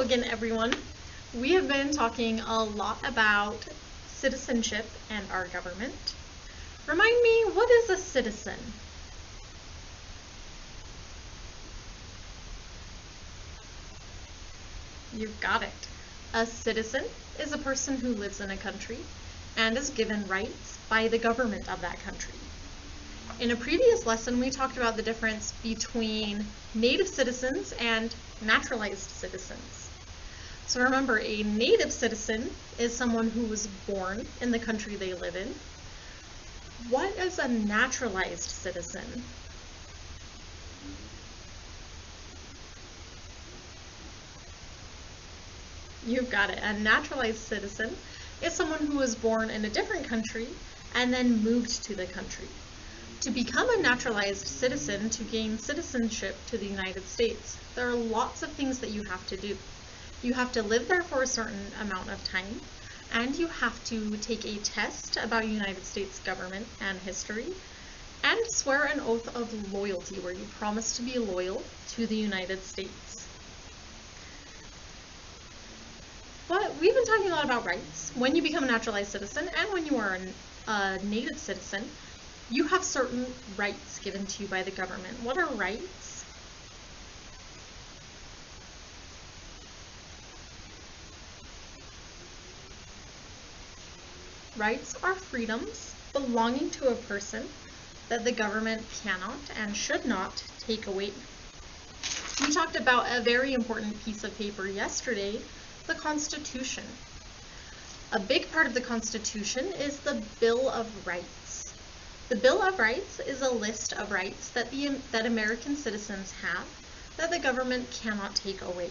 Hello again, everyone. We have been talking a lot about citizenship and our government. Remind me, what is a citizen? You've got it. A citizen is a person who lives in a country and is given rights by the government of that country. In a previous lesson, we talked about the difference between native citizens and naturalized citizens. So remember, a native citizen is someone who was born in the country they live in. What is a naturalized citizen? You've got it. A naturalized citizen is someone who was born in a different country and then moved to the country. To become a naturalized citizen, to gain citizenship to the United States, there are lots of things that you have to do. You have to live there for a certain amount of time, and you have to take a test about United States government and history, and swear an oath of loyalty where you promise to be loyal to the United States. But we've been talking a lot about rights. When you become a naturalized citizen and when you are a native citizen, you have certain rights given to you by the government. What are rights? Rights are freedoms belonging to a person that the government cannot and should not take away. We talked about a very important piece of paper yesterday, the Constitution. A big part of the Constitution is the Bill of Rights. The Bill of Rights is a list of rights that American citizens have that the government cannot take away.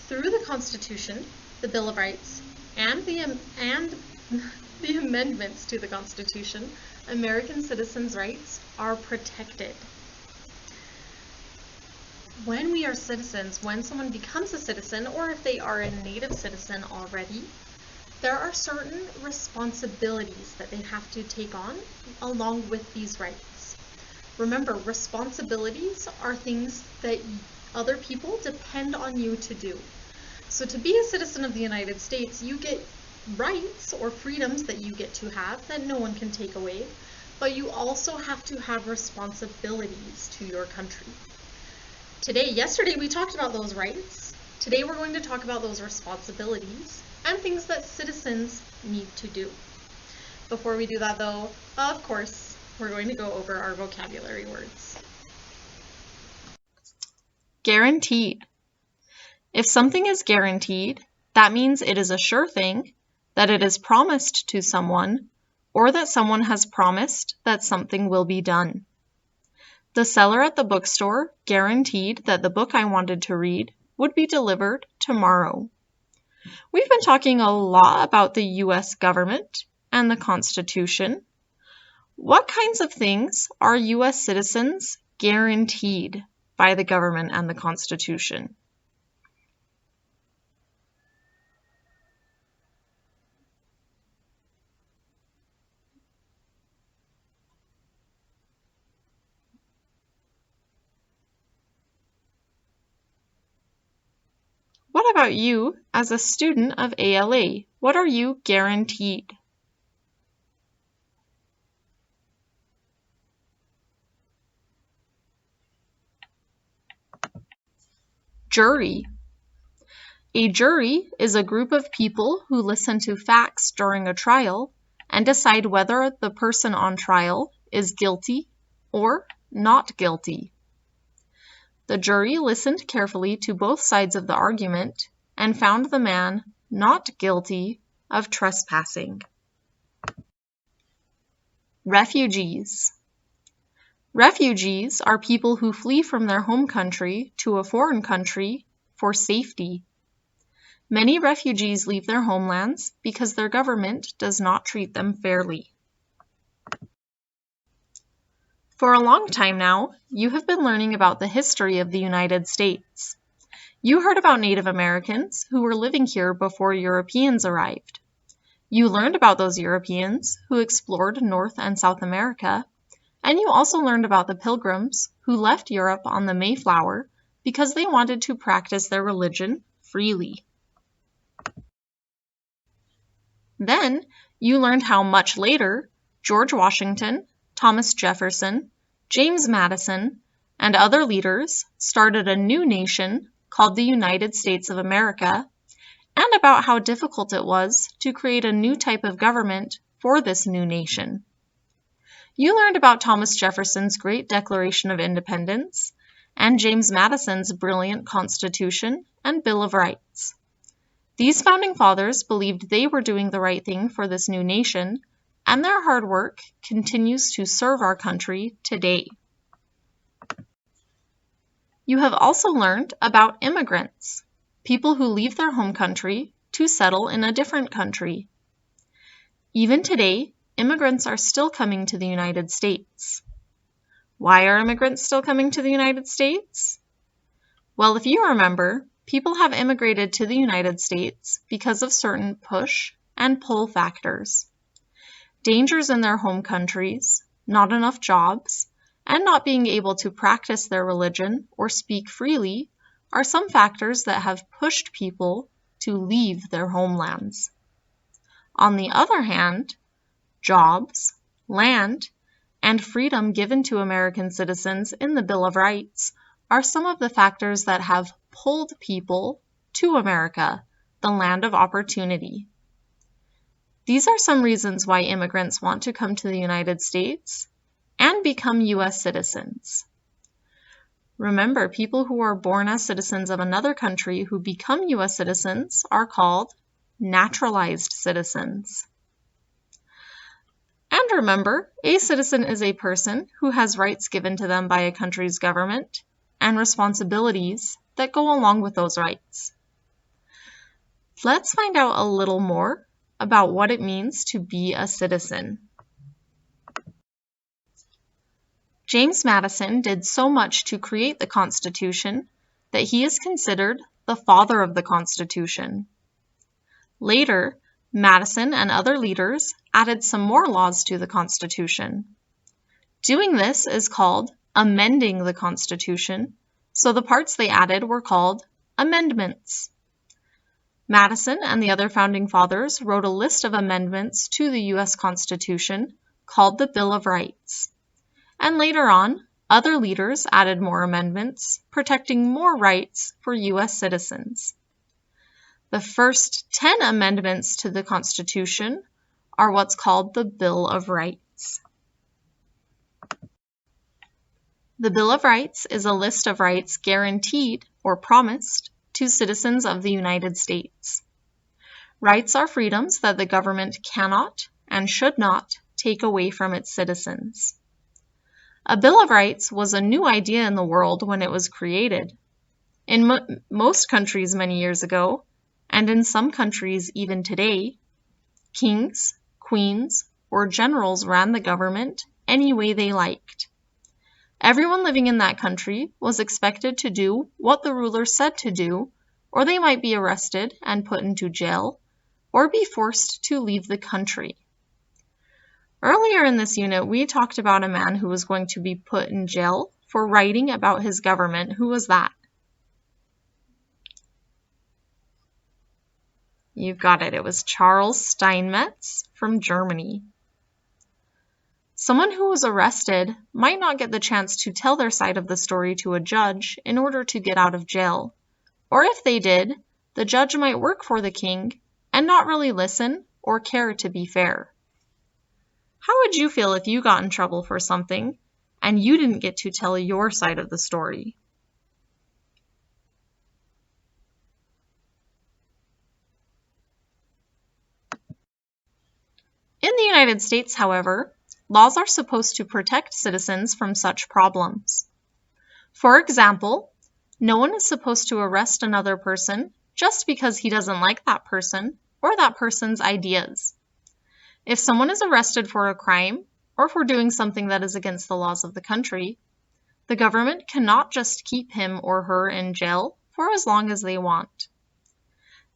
Through the Constitution, the Bill of Rights, and the amendments to the Constitution, American citizens' rights are protected. When we are citizens, when someone becomes a citizen, or if they are a native citizen already, there are certain responsibilities that they have to take on along with these rights. Remember, responsibilities are things that other people depend on you to do. So to be a citizen of the United States, you get rights or freedoms that you get to have that no one can take away, but you also have to have responsibilities to your country. Yesterday we talked about those rights. Today we're going to talk about those responsibilities and things that citizens need to do. Before we do that though, of course, we're going to go over our vocabulary words. Guaranteed. If something is guaranteed, that means it is a sure thing, that it is promised to someone, or that someone has promised that something will be done. The seller at the bookstore guaranteed that the book I wanted to read would be delivered tomorrow. We've been talking a lot about the U.S. government and the Constitution. What kinds of things are U.S. citizens guaranteed by the government and the Constitution? What about you as a student of ALA? What are you guaranteed? Jury. A jury is a group of people who listen to facts during a trial and decide whether the person on trial is guilty or not guilty. The jury listened carefully to both sides of the argument and found the man not guilty of trespassing. Refugees. Refugees are people who flee from their home country to a foreign country for safety. Many refugees leave their homelands because their government does not treat them fairly. For a long time now, you have been learning about the history of the United States. You heard about Native Americans who were living here before Europeans arrived. You learned about those Europeans who explored North and South America, and you also learned about the Pilgrims who left Europe on the Mayflower because they wanted to practice their religion freely. Then you learned how much later George Washington, Thomas Jefferson, James Madison, and other leaders started a new nation called the United States of America, and about how difficult it was to create a new type of government for this new nation. You learned about Thomas Jefferson's great Declaration of Independence and James Madison's brilliant Constitution and Bill of Rights. These founding fathers believed they were doing the right thing for this new nation, and their hard work continues to serve our country today. You have also learned about immigrants, people who leave their home country to settle in a different country. Even today, immigrants are still coming to the United States. Why are immigrants still coming to the United States? Well, if you remember, people have immigrated to the United States because of certain push and pull factors. Dangers in their home countries, not enough jobs, and not being able to practice their religion or speak freely are some factors that have pushed people to leave their homelands. On the other hand, jobs, land, and freedom given to American citizens in the Bill of Rights are some of the factors that have pulled people to America, the land of opportunity. These are some reasons why immigrants want to come to the United States and become U.S. citizens. Remember, people who are born as citizens of another country who become U.S. citizens are called naturalized citizens. And remember, a citizen is a person who has rights given to them by a country's government and responsibilities that go along with those rights. Let's find out a little more about what it means to be a citizen. James Madison did so much to create the Constitution that he is considered the father of the Constitution. Later, Madison and other leaders added some more laws to the Constitution. Doing this is called amending the Constitution, so the parts they added were called amendments. Madison and the other founding fathers wrote a list of amendments to the U.S. Constitution called the Bill of Rights. And later on, other leaders added more amendments, protecting more rights for U.S. citizens. The first 10 amendments to the Constitution are what's called the Bill of Rights. The Bill of Rights is a list of rights guaranteed or promised to citizens of the United States. Rights are freedoms that the government cannot and should not take away from its citizens. A Bill of Rights was a new idea in the world when it was created. In most countries many years ago, and in some countries even today, kings, queens, or generals ran the government any way they liked. Everyone living in that country was expected to do what the ruler said to do, or they might be arrested and put into jail, or be forced to leave the country. Earlier in this unit, we talked about a man who was going to be put in jail for writing about his government. Who was that? You've got it. It was Charles Steinmetz from Germany. Someone who was arrested might not get the chance to tell their side of the story to a judge in order to get out of jail. Or if they did, the judge might work for the king and not really listen or care to be fair. How would you feel if you got in trouble for something and you didn't get to tell your side of the story? In the United States, however, laws are supposed to protect citizens from such problems. For example, no one is supposed to arrest another person just because he doesn't like that person or that person's ideas. If someone is arrested for a crime or for doing something that is against the laws of the country, the government cannot just keep him or her in jail for as long as they want.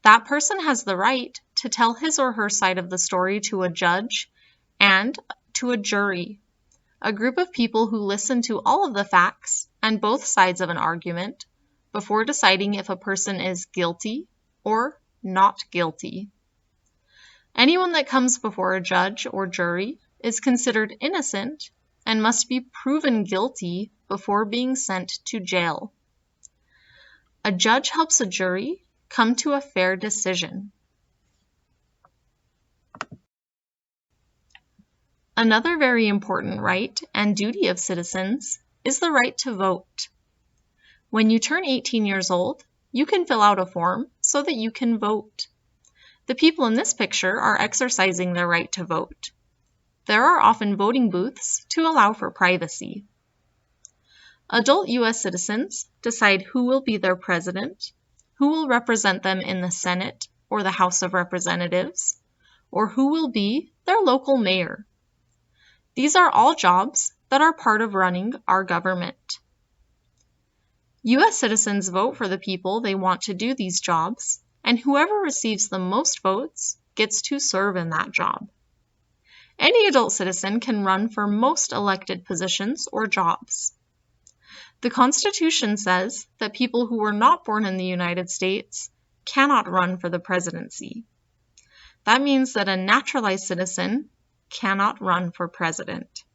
That person has the right to tell his or her side of the story to a judge and to a jury, a group of people who listen to all of the facts and both sides of an argument before deciding if a person is guilty or not guilty. Anyone that comes before a judge or jury is considered innocent and must be proven guilty before being sent to jail. A judge helps a jury come to a fair decision. Another very important right and duty of citizens is the right to vote. When you turn 18 years old, you can fill out a form so that you can vote. The people in this picture are exercising their right to vote. There are often voting booths to allow for privacy. Adult U.S. citizens decide who will be their president, who will represent them in the Senate or the House of Representatives, or who will be their local mayor. These are all jobs that are part of running our government. U.S. citizens vote for the people they want to do these jobs, and whoever receives the most votes gets to serve in that job. Any adult citizen can run for most elected positions or jobs. The Constitution says that people who were not born in the United States cannot run for the presidency. That means that a naturalized citizen cannot run for president.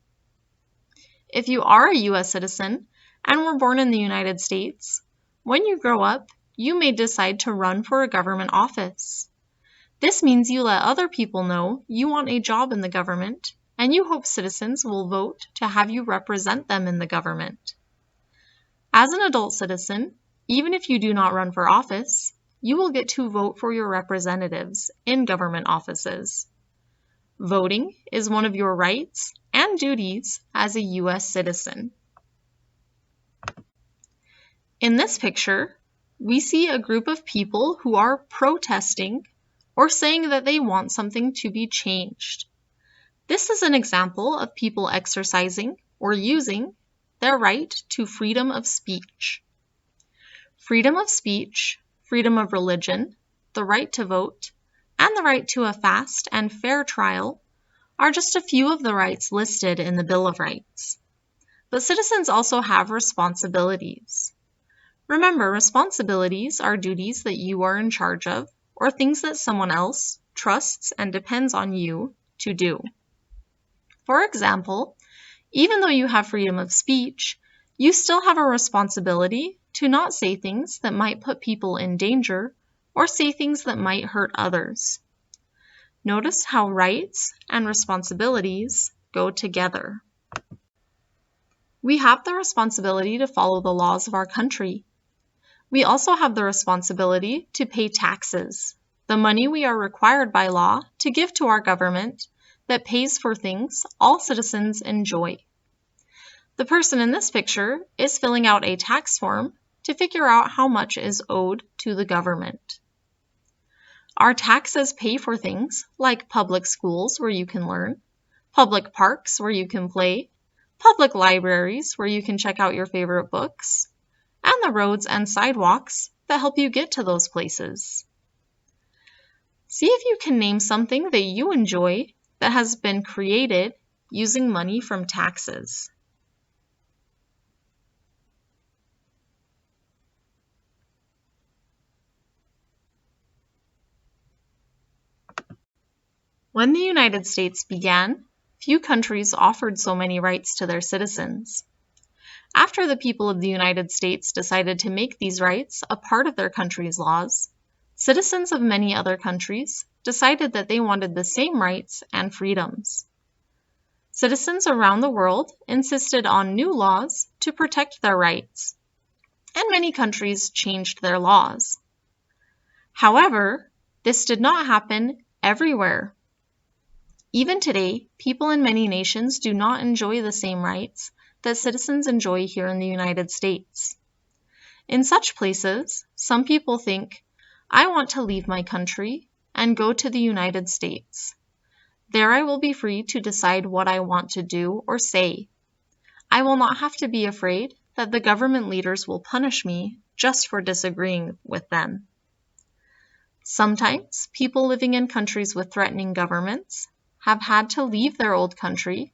If you are a U.S. citizen and were born in the United States, when you grow up, you may decide to run for a government office. This means you let other people know you want a job in the government, and you hope citizens will vote to have you represent them in the government. As an adult citizen, even if you do not run for office, you will get to vote for your representatives in government offices. Voting is one of your rights and duties as a U.S. citizen. In this picture, we see a group of people who are protesting or saying that they want something to be changed. This is an example of people exercising or using their right to freedom of speech. Freedom of speech, freedom of religion, the right to vote, and the right to a fast and fair trial are just a few of the rights listed in the Bill of Rights. But citizens also have responsibilities. Remember, responsibilities are duties that you are in charge of or things that someone else trusts and depends on you to do. For example, even though you have freedom of speech, you still have a responsibility to not say things that might put people in danger or say things that might hurt others. Notice how rights and responsibilities go together. We have the responsibility to follow the laws of our country. We also have the responsibility to pay taxes, the money we are required by law to give to our government that pays for things all citizens enjoy. The person in this picture is filling out a tax form to figure out how much is owed to the government. Our taxes pay for things like public schools where you can learn, public parks where you can play, public libraries where you can check out your favorite books, and the roads and sidewalks that help you get to those places. See if you can name something that you enjoy that has been created using money from taxes. When the United States began, few countries offered so many rights to their citizens. After the people of the United States decided to make these rights a part of their country's laws, citizens of many other countries decided that they wanted the same rights and freedoms. Citizens around the world insisted on new laws to protect their rights, and many countries changed their laws. However, this did not happen everywhere. Even today, people in many nations do not enjoy the same rights that citizens enjoy here in the United States. In such places, some people think, I want to leave my country and go to the United States. There I will be free to decide what I want to do or say. I will not have to be afraid that the government leaders will punish me just for disagreeing with them. Sometimes, people living in countries with threatening governments have had to leave their old country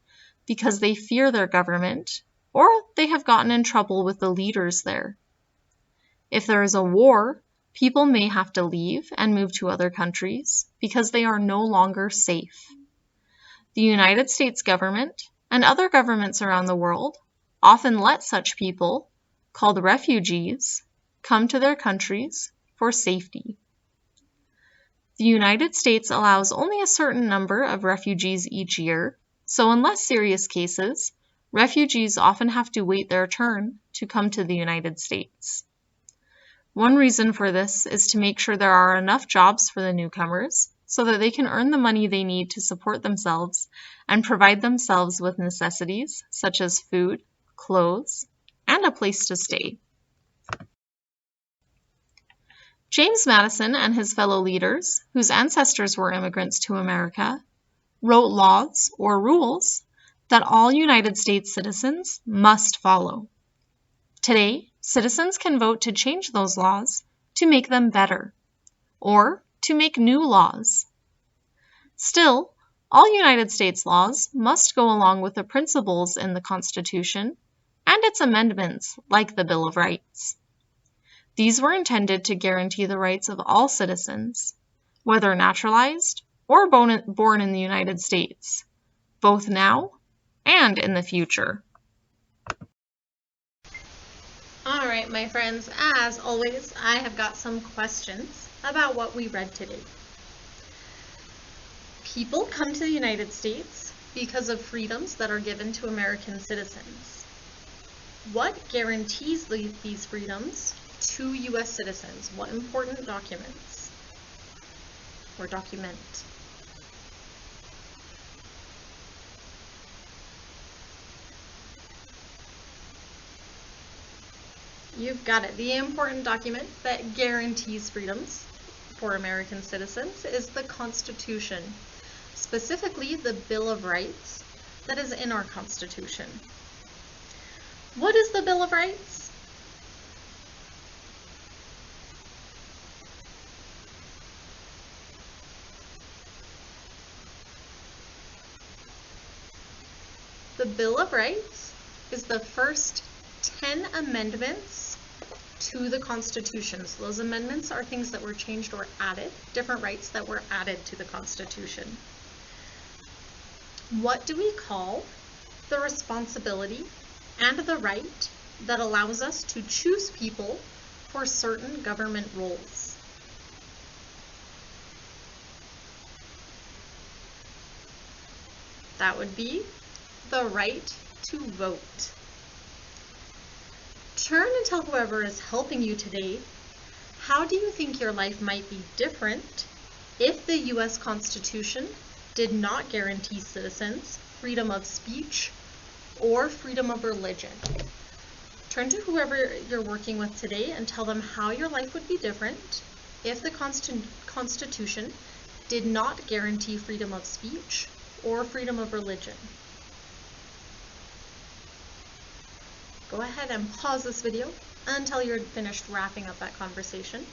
because they fear their government or they have gotten in trouble with the leaders there. If there is a war, people may have to leave and move to other countries because they are no longer safe. The United States government and other governments around the world often let such people, called refugees, come to their countries for safety. The United States allows only a certain number of refugees each year, so in less serious cases, refugees often have to wait their turn to come to the United States. One reason for this is to make sure there are enough jobs for the newcomers so that they can earn the money they need to support themselves and provide themselves with necessities such as food, clothes, and a place to stay. James Madison and his fellow leaders, whose ancestors were immigrants to America, wrote laws or rules that all United States citizens must follow. Today, citizens can vote to change those laws to make them better, or to make new laws. Still, all United States laws must go along with the principles in the Constitution and its amendments, like the Bill of Rights. These were intended to guarantee the rights of all citizens, whether naturalized or born in the United States, both now and in the future. All right, my friends, as always, I have got some questions about what we read today. People come to the United States because of freedoms that are given to American citizens. What guarantees these freedoms to U.S. citizens? What important documents or document? You've got it. The important document that guarantees freedoms for American citizens is the Constitution, specifically the Bill of Rights that is in our Constitution. What is the Bill of Rights? The Bill of Rights is the first 10 amendments to the Constitution. So those amendments are things that were changed or added, different rights that were added to the Constitution. What do we call the responsibility and the right that allows us to choose people for certain government roles? That would be the right to vote. Turn and tell whoever is helping you today, how do you think your life might be different if the U.S. Constitution did not guarantee citizens freedom of speech or freedom of religion? Turn to whoever you're working with today and tell them how your life would be different if the Constitution did not guarantee freedom of speech or freedom of religion. Go ahead and pause this video until you're finished wrapping up that conversation.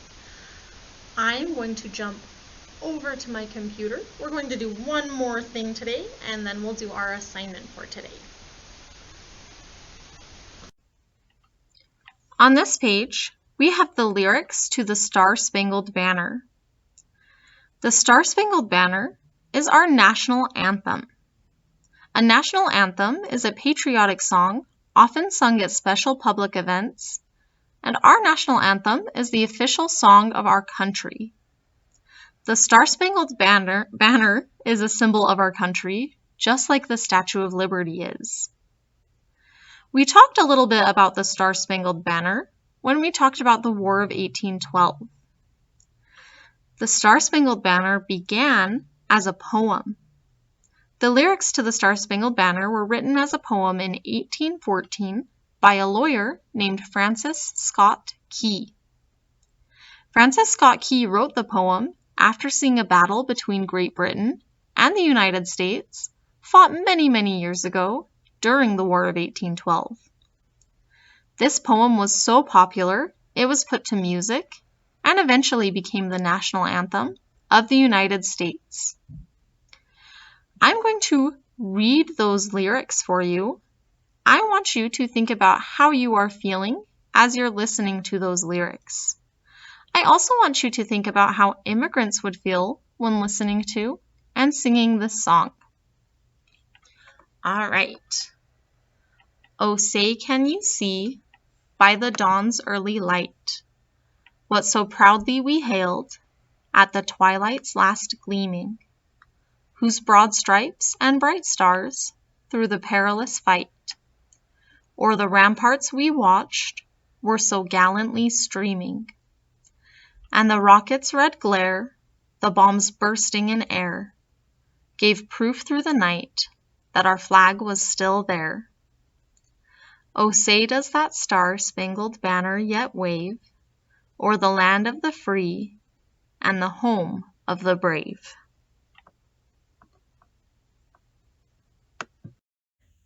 I'm going to jump over to my computer. We're going to do one more thing today, and then we'll do our assignment for today. On this page, we have the lyrics to the Star-Spangled Banner. The Star-Spangled Banner is our national anthem. A national anthem is a patriotic song often sung at special public events, and our national anthem is the official song of our country. The Star-Spangled Banner is a symbol of our country, just like the Statue of Liberty is. We talked a little bit about the Star-Spangled Banner when we talked about the War of 1812. The Star-Spangled Banner began as a poem. The lyrics to the Star-Spangled Banner were written as a poem in 1814 by a lawyer named Francis Scott Key. Francis Scott Key wrote the poem after seeing a battle between Great Britain and the United States fought many, many years ago during the War of 1812. This poem was so popular, it was put to music and eventually became the national anthem of the United States. I'm going to read those lyrics for you. I want you to think about how you are feeling as you're listening to those lyrics. I also want you to think about how immigrants would feel when listening to and singing this song. All right. Oh, say can you see by the dawn's early light what so proudly we hailed at the twilight's last gleaming, whose broad stripes and bright stars through the perilous fight o'er the ramparts we watched were so gallantly streaming, and the rocket's red glare, the bombs bursting in air, gave proof through the night that our flag was still there. Oh, say does that star-spangled banner yet wave o'er the land of the free and the home of the brave.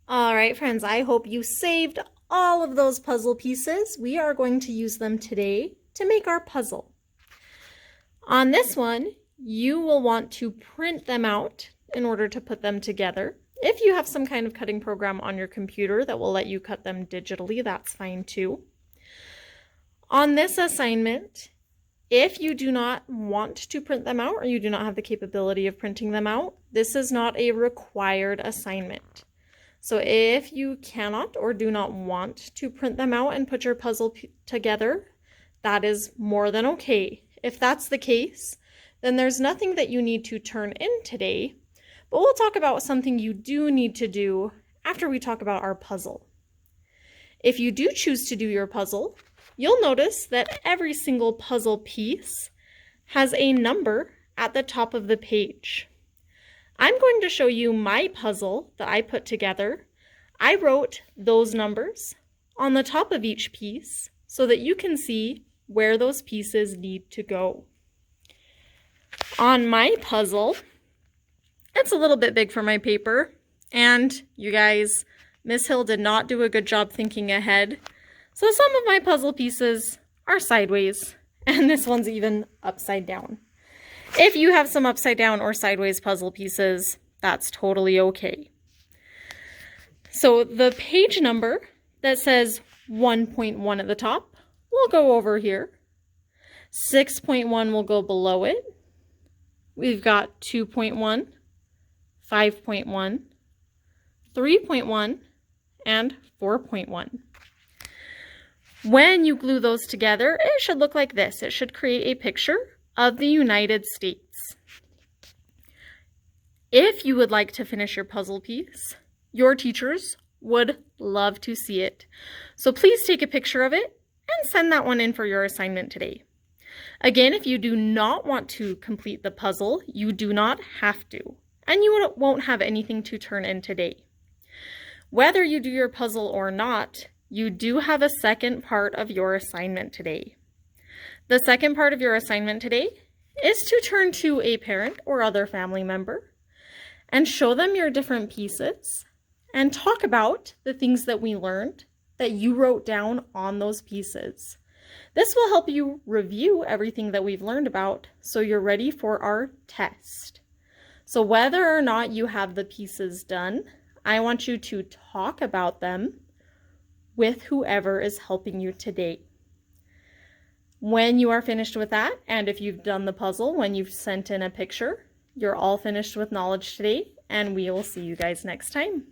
All right, friends, I hope you saved all of those puzzle pieces. We are going to use them today to make our puzzle. On this one, you will want to print them out in order to put them together. If you have some kind of cutting program on your computer that will let you cut them digitally, that's fine too. On this assignment, if you do not want to print them out or you do not have the capability of printing them out, this is not a required assignment. So if you cannot or do not want to print them out and put your puzzle together, that is more than okay. If that's the case, then there's nothing that you need to turn in today, but we'll talk about something you do need to do after we talk about our puzzle. If you do choose to do your puzzle, you'll notice that every single puzzle piece has a number at the top of the page. I'm going to show you my puzzle that I put together. I wrote those numbers on the top of each piece so that you can see where those pieces need to go. On my puzzle, it's a little bit big for my paper, and you guys, Miss Hill did not do a good job thinking ahead. So some of my puzzle pieces are sideways, and this one's even upside down. If you have some upside down or sideways puzzle pieces, that's totally okay. So the page number that says 1.1 at the top will go over here. 6.1 will go below it. We've got 2.1, 5.1, 3.1, and 4.1. When you glue those together, it should look like this. It should create a picture of the United States. If you would like to finish your puzzle piece, your teachers would love to see it. So please take a picture of it and send that one in for your assignment today. Again, if you do not want to complete the puzzle, you do not have to, and you won't have anything to turn in today. Whether you do your puzzle or not, you do have a second part of your assignment today. The second part of your assignment today is to turn to a parent or other family member and show them your different pieces and talk about the things that we learned that you wrote down on those pieces. This will help you review everything that we've learned about so you're ready for our test. So whether or not you have the pieces done, I want you to talk about them with whoever is helping you today. When you are finished with that, and if you've done the puzzle, when you've sent in a picture, you're all finished with knowledge today, and we will see you guys next time.